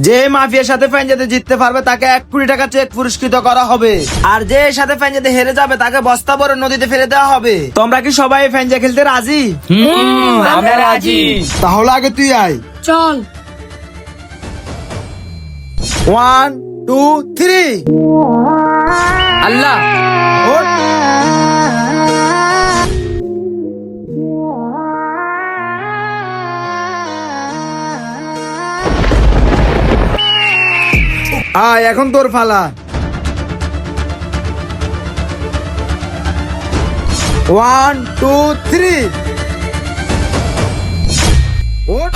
যে মাফিয়ার সাথে ফাইনালে জিততে পারবে তাকে 1 কোটি টাকা চেক পুরস্কৃত করা হবে, আর যে এর সাথে ফাইনালে হেরে যাবে তাকে বস্তা ভরে নদীতে ফেলে দেওয়া হবে। তোমরা কি সবাই ফাইনালে খেলতে রাজি? আমরা রাজি। তাহলে আগে তুই আয়। চল। 1 2 3 আল্লাহ, ওঠ। আয়, এখন তোর ফালা। 1 2 3 ওঠ।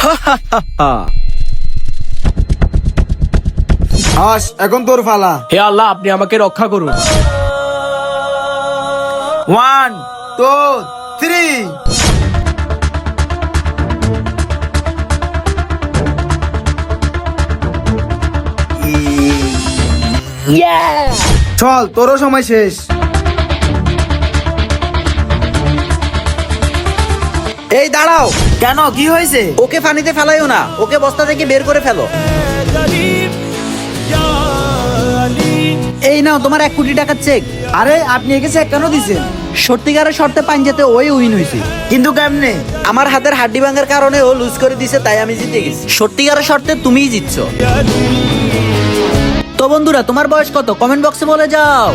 আস, এখন তোর ফালা। হে আল্লাহ, আপনি আমাকে রক্ষা করুন। 1 2 3 চল, তোরও সময় শেষ। এই দাঁড়াও, কেন, কি হয়েছে? ওকে পানিতে ফেলাইও না, ওকে বস্তা থেকে বের করে ফেলো। এই নাও তোমার 1 কোটি টাকার চেক। আরে, আপনি একে চেক কেন দিছেন? সত্যিকারের শর্তে পাঞ্জাতে ওই উইন হয়েছে। কিন্তু কেমনে? আমার হাতের হাড্ডি ভাঙার কারণে ও লুজ করে দিছে, তাই আমি জিতে গেছি। সত্যিকারের শর্তে তুমিই জিতছো। তো বন্ধুরা, তোমার বয়স কত? কমেন্ট বক্সে বলে যাও।